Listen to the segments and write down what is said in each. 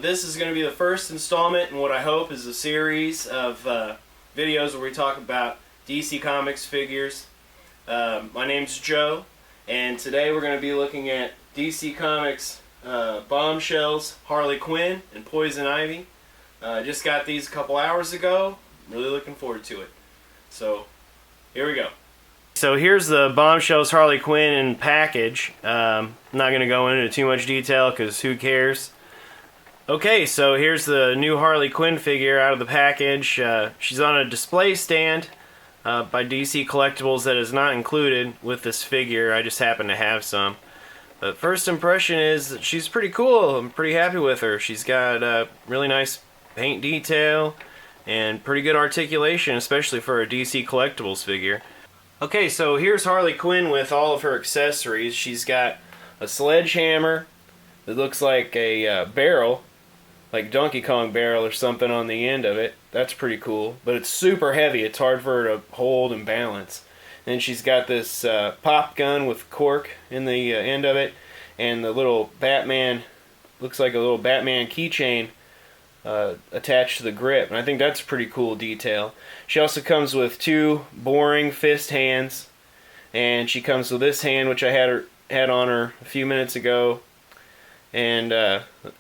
This is going to be the first installment in what I hope is a series of videos where we talk about DC Comics figures. My name's Joe, and today we're going to be looking at DC Comics Bombshells Harley Quinn and Poison Ivy. Just got these a couple hours ago. Really looking forward to it. So, here we go. So here's the Bombshells Harley Quinn in package. I'm not going to go into too much detail because who cares. Okay, so here's the new Harley Quinn figure out of the package. She's on a display stand by DC Collectibles that is not included with this figure. I just happen to have some. The first impression is that she's pretty cool. I'm pretty happy with her. She's got a really nice paint detail and pretty good articulation, especially for a DC Collectibles figure. Okay, so here's Harley Quinn with all of her accessories. She's got a sledgehammer that looks like a barrel, like Donkey Kong barrel or something on the end of it. That's pretty cool, but it's super heavy. It's hard for her to hold and balance. Then she's got this pop gun with cork in the end of it, and the little Batman, looks like a little Batman keychain attached to the grip, and I think that's a pretty cool detail. She also comes with two boring fist hands, and she comes with this hand, which I had on her a few minutes ago, and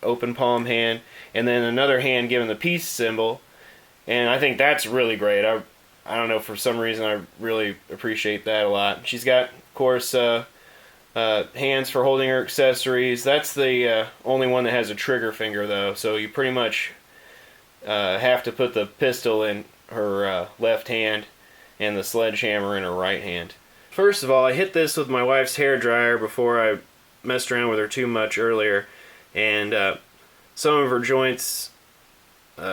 open palm hand, and then another hand giving the peace symbol, and I think that's really great. I don't know, for some reason I really appreciate that a lot. She's got, of course, hands for holding her accessories. That's the only one that has a trigger finger, though, so you pretty much have to put the pistol in her left hand and the sledgehammer in her right hand. First of all, I hit this with my wife's hairdryer before I messed around with her too much earlier, and some of her joints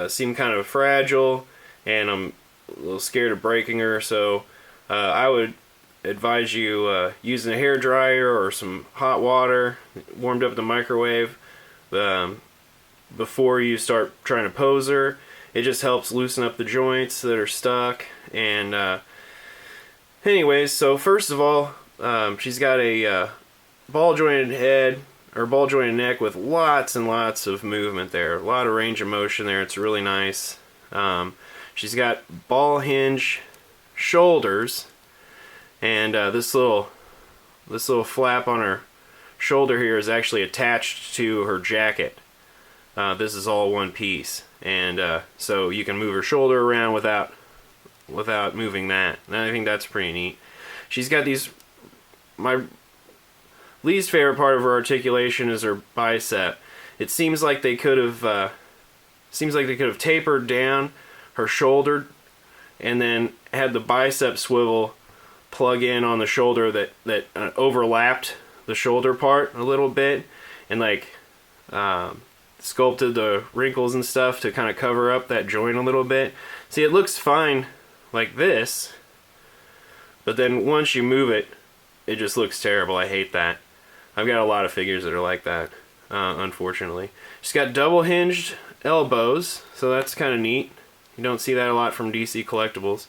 seem kind of fragile, and I'm a little scared of breaking her, so I would advise you using a hairdryer or some hot water warmed up in the microwave before you start trying to pose her. It just helps loosen up the joints that are stuck. And anyways, so first of all, she's got a ball jointed head or ball jointed neck with lots and lots of movement there, a lot of range of motion there. It's really nice. She's got ball hinge shoulders, and this little flap on her shoulder here is actually attached to her jacket. This is all one piece, and so you can move her shoulder around without moving that. And I think that's pretty neat. She's got these. My least favorite part of her articulation is her bicep. It seems like they could have tapered down her shoulder and then had the bicep swivel plug in on the shoulder that overlapped the shoulder part a little bit, and like sculpted the wrinkles and stuff to kind of cover up that joint a little bit. See, it looks fine like this, but then once you move it, it just looks terrible. I hate that. I've got a lot of figures that are like that, unfortunately. She's got double hinged elbows, so that's kind of neat. You don't see that a lot from DC Collectibles.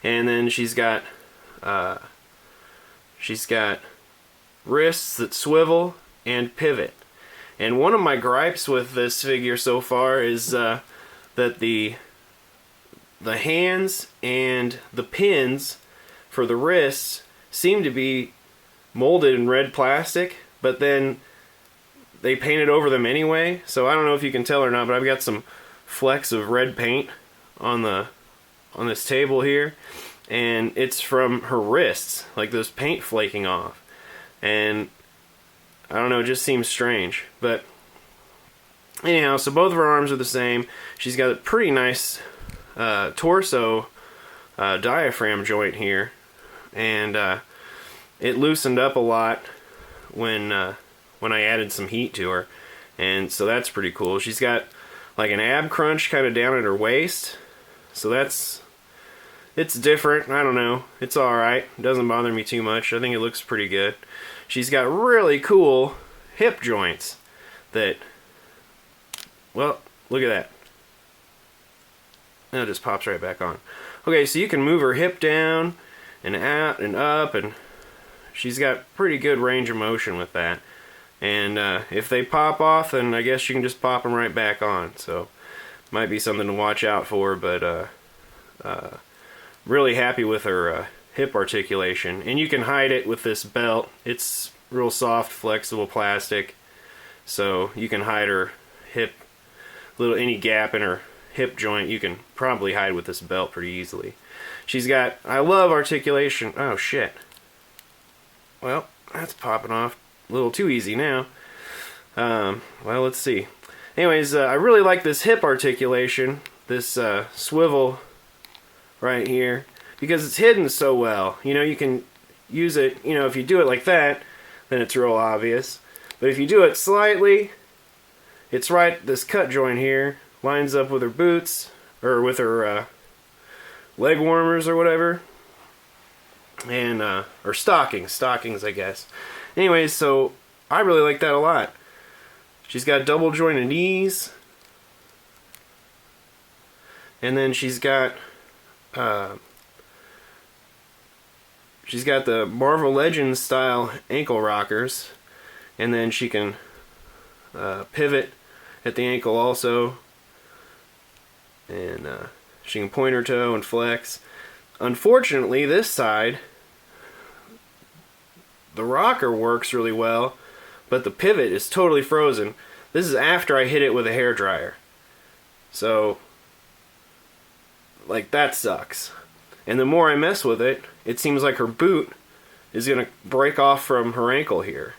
And then she's got wrists that swivel and pivot. And one of my gripes with this figure so far is that the hands and the pins for the wrists seem to be molded in red plastic, but then they painted over them anyway. So I don't know if you can tell or not, but I've got some flecks of red paint on this table here, and it's from her wrists, like those paint flaking off. And I don't know, it just seems strange. But anyhow, so both of her arms are the same. She's got a pretty nice torso diaphragm joint here, and it loosened up a lot when I added some heat to her, and so that's pretty cool. She's got like an ab crunch kind of down at her waist, so it's different. I don't know, it's alright. It doesn't bother me too much. I think it looks pretty good. She's got really cool hip joints that, well, look at that. That just pops right back on. Okay, so you can move her hip down and out and up, and she's got pretty good range of motion with that. And if they pop off, then I guess you can just pop them right back on. So might be something to watch out for, but really happy with her hip articulation. And you can hide it with this belt. It's real soft, flexible plastic, so you can hide her hip, any gap in her hip joint you can probably hide with this belt pretty easily. She's got, I love articulation. Oh shit. Well, that's popping off a little too easy now. Well, let's see. Anyways, I really like this hip articulation, this swivel right here, because it's hidden so well. You know, you can use it, you know, if you do it like that, then it's real obvious. But if you do it slightly, it's right, this cut joint here lines up with her boots, or with her leg warmers or whatever, and or stockings, I guess. Anyways, so I really like that a lot. She's got double jointed knees, and then she's got the Marvel Legends style ankle rockers, and then she can pivot at the ankle also, and she can point her toe and flex. Unfortunately, this side, the rocker works really well, but the pivot is totally frozen. This is after I hit it with a hairdryer. So, like, that sucks. And the more I mess with it, it seems like her boot is going to break off from her ankle here.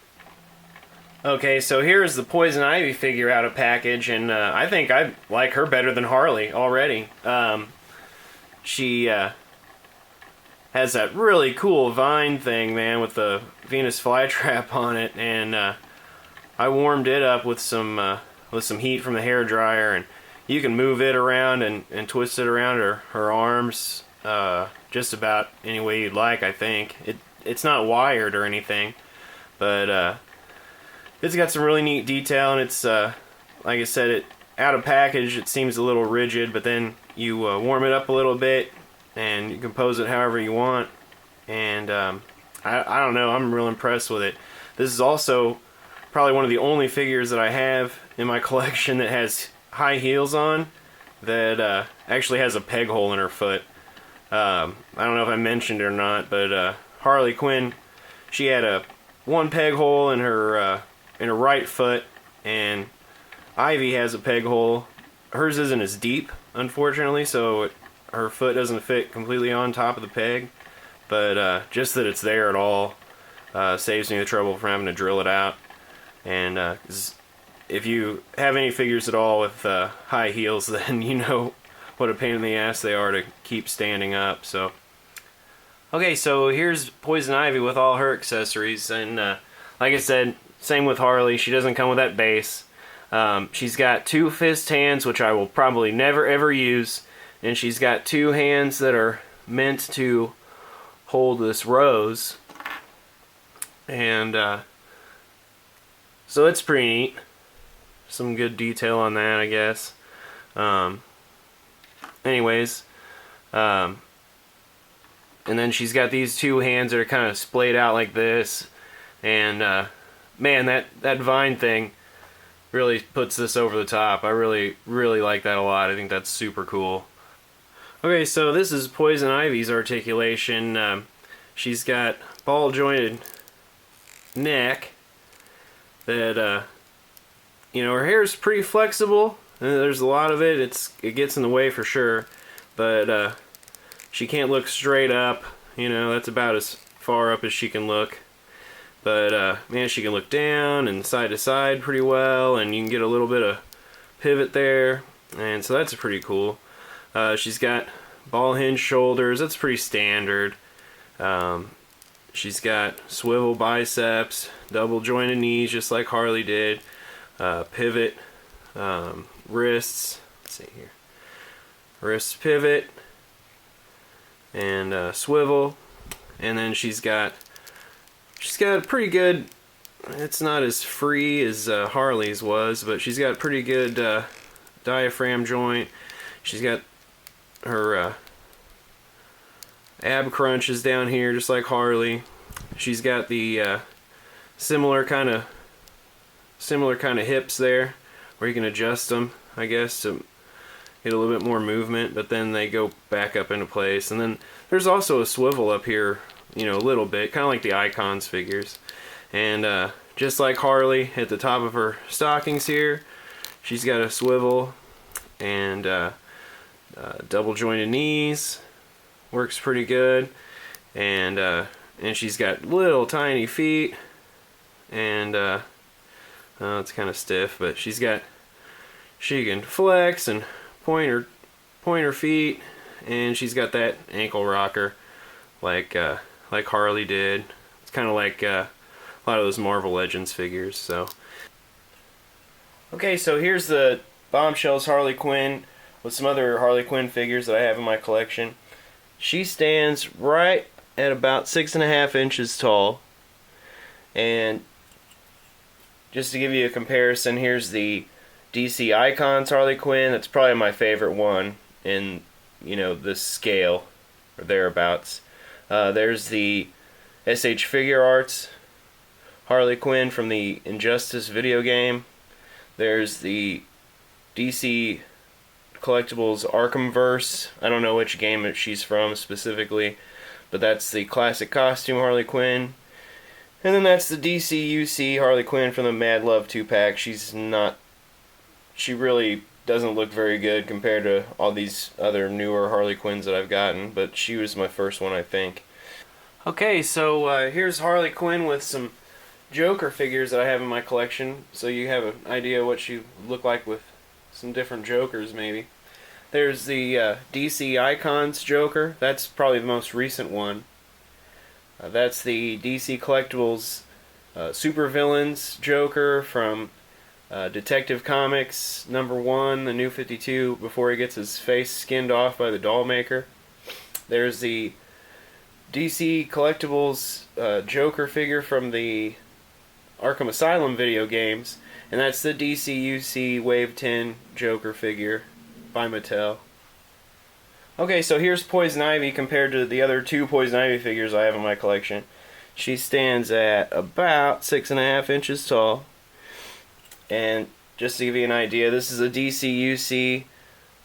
Okay, so here's the Poison Ivy figure out of package, and I think I like her better than Harley already. She has that really cool vine thing, man, with the Venus flytrap on it, and I warmed it up with some heat from the hairdryer, and you can move it around and twist it around her arms just about any way you'd like, I think. It's not wired or anything, but it's got some really neat detail, and it's, like I said, out of package it seems a little rigid, but then you warm it up a little bit, and you can pose it however you want, and I don't know, I'm real impressed with it. This is also probably one of the only figures that I have in my collection that has high heels on, that actually has a peg hole in her foot. I don't know if I mentioned it or not, but Harley Quinn, she had one peg hole in her right foot, and Ivy has a peg hole. Hers isn't as deep, unfortunately, so her foot doesn't fit completely on top of the peg, but just that it's there at all saves me the trouble from having to drill it out. And if you have any figures at all with high heels, then you know what a pain in the ass they are to keep standing up. So, okay, so here's Poison Ivy with all her accessories, and like I said, same with Harley. She doesn't come with that base. She's got two fist hands, which I will probably never ever use, and she's got two hands that are meant to hold this rose, and so it's pretty neat. Some good detail on that, I guess. Anyways, and then she's got these two hands that are kind of splayed out like this, and man, that vine thing really puts this over the top. I really like that a lot. I think that's super cool. Okay, so this is Poison Ivy's articulation. She's got ball jointed neck that you know, her hair is pretty flexible, and there's a lot of it. It gets in the way for sure, but she can't look straight up. You know, that's about as far up as she can look. But man, she can look down and side to side pretty well, and you can get a little bit of pivot there, and so that's pretty cool. She's got ball hinge shoulders. That's pretty standard. She's got swivel biceps, double jointed knees, just like Harley did. Pivot, wrists. Let's see here. Wrist pivot and swivel, and then she's got a pretty good. It's not as free as Harley's was, but she's got a pretty good diaphragm joint. She's got her ab crunches down here, just like Harley. She's got the similar kind of similar kind of hips there, where you can adjust them, I guess, to get a little bit more movement, but then they go back up into place. And then there's also a swivel up here, you know, a little bit, kind of like the Icons figures. And just like Harley at the top of her stockings here, she's got a swivel and double jointed knees, works pretty good. And she's got little tiny feet, and it's kind of stiff, but she can flex and point her feet, and she's got that ankle rocker like Harley did. It's kind of like a lot of those Marvel Legends figures. So okay, so here's the Bombshells Harley Quinn with some other Harley Quinn figures that I have in my collection. She stands right at about 6.5 inches tall, and just to give you a comparison, here's the DC Icons Harley Quinn. That's probably my favorite one in, you know, this scale or thereabouts. There's the SH Figure Arts Harley Quinn from the Injustice video game. There's the DC Collectibles Arkhamverse. I don't know which game she's from specifically, but that's the classic costume Harley Quinn. And then that's the DC UC Harley Quinn from the Mad Love 2-pack. She really doesn't look very good compared to all these other newer Harley Quinns that I've gotten, but she was my first one, I think. Okay, so here's Harley Quinn with some Joker figures that I have in my collection, so you have an idea what she look like with some different Jokers, maybe. There's the DC Icons Joker. That's probably the most recent one. That's the DC Collectibles Supervillains Joker from Detective Comics #1, the New 52, before he gets his face skinned off by the doll maker. There's the DC Collectibles Joker figure from the Arkham Asylum video games, and that's the DC UC Wave 10 Joker figure by Mattel. Okay, so here's Poison Ivy compared to the other two Poison Ivy figures I have in my collection. She stands at about 6.5 inches tall. And just to give you an idea, this is a DC UC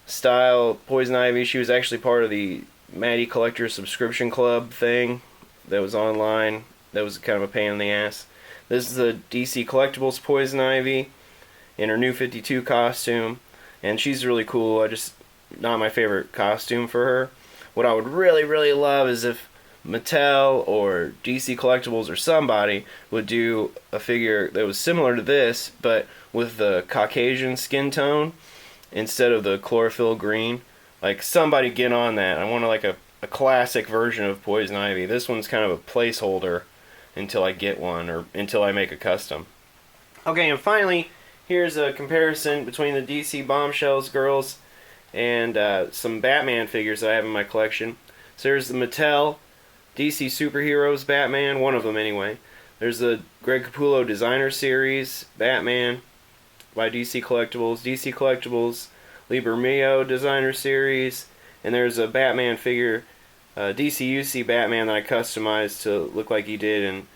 style Poison Ivy. She was actually part of the Maddie Collector subscription club thing that was online. That was kind of a pain in the ass. This is the DC Collectibles Poison Ivy in her New 52 costume, and she's really cool. Not my favorite costume for her. What I would really, really love is if Mattel or DC Collectibles or somebody would do a figure that was similar to this, but with the Caucasian skin tone instead of the chlorophyll green. Like, somebody get on that. I want a classic version of Poison Ivy. This one's kind of a placeholder until I get one, or until I make a custom. Okay, and finally, here's a comparison between the DC Bombshells girls and some Batman figures that I have in my collection. So there's the Mattel DC Superheroes Batman, one of them anyway. There's the Greg Capullo Designer Series Batman by DC Collectibles, Liber Mio Designer Series, and there's a Batman figure, DC UC Batman, that I customized to look like he did in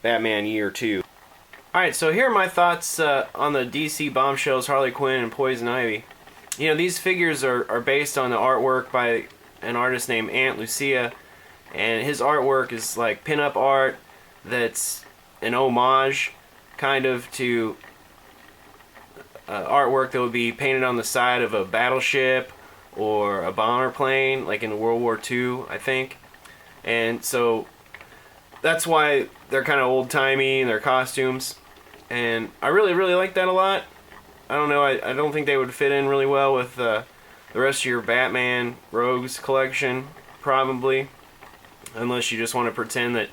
Batman Year 2. Alright, so here are my thoughts on the DC Bombshells Harley Quinn and Poison Ivy. You know, these figures are based on the artwork by an artist named Aunt Lucia, and his artwork is like pinup art that's an homage kind of to artwork that would be painted on the side of a battleship or a bomber plane, like in World War II, I think. And so that's why they're kind of old-timey in their costumes, and I really, really like that a lot. I don't know, I don't think they would fit in really well with the rest of your Batman Rogues collection, probably, unless you just want to pretend that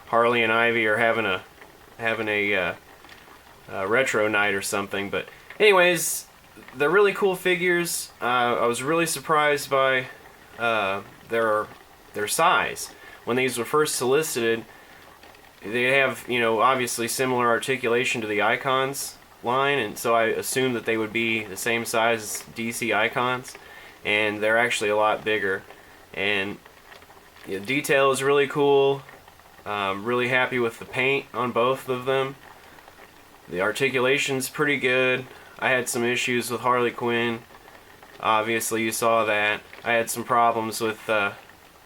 Harley and Ivy are having a retro night or something. But anyways, they're really cool figures. I was really surprised by their size. When these were first solicited, they have, you know, obviously similar articulation to the Icons line, and so I assumed that they would be the same size as DC Icons, and they're actually a lot bigger. And the detail is really cool. Really happy with the paint on both of them. The articulation's pretty good. I had some issues with Harley Quinn. Obviously, you saw that. I had some problems with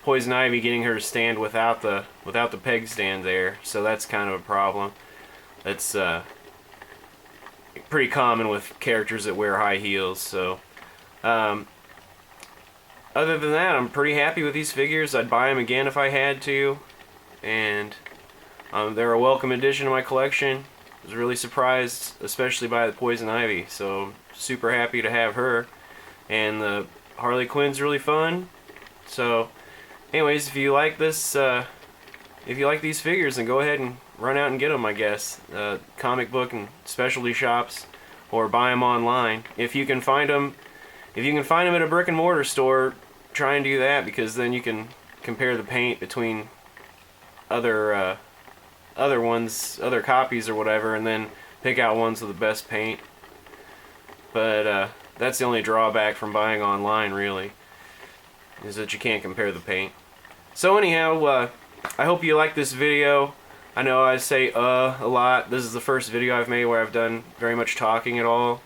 Poison Ivy, getting her to stand without the peg stand there, so that's kind of a problem. That's pretty common with characters that wear high heels. So other than that, I'm pretty happy with these figures. I'd buy them again if I had to, and they're a welcome addition to my collection. I was really surprised, especially by the Poison Ivy, so super happy to have her. And the Harley Quinn's really fun. So anyways, if you like this, if you like these figures, then go ahead and run out and get them, I guess. Comic book and specialty shops, or buy them online. If you can find them, at a brick and mortar store, try and do that, because then you can compare the paint between other ones, other copies or whatever, and then pick out ones with the best paint. But that's the only drawback from buying online, really, is that you can't compare the paint. So anyhow, I hope you like this video. I know I say a lot. This is the first video I've made where I've done very much talking at all,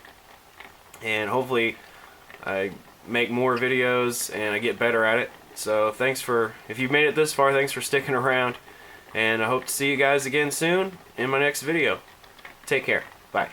and hopefully I make more videos and I get better at it. So if you've made it this far, thanks for sticking around, and I hope to see you guys again soon in my next video. Take care. Bye.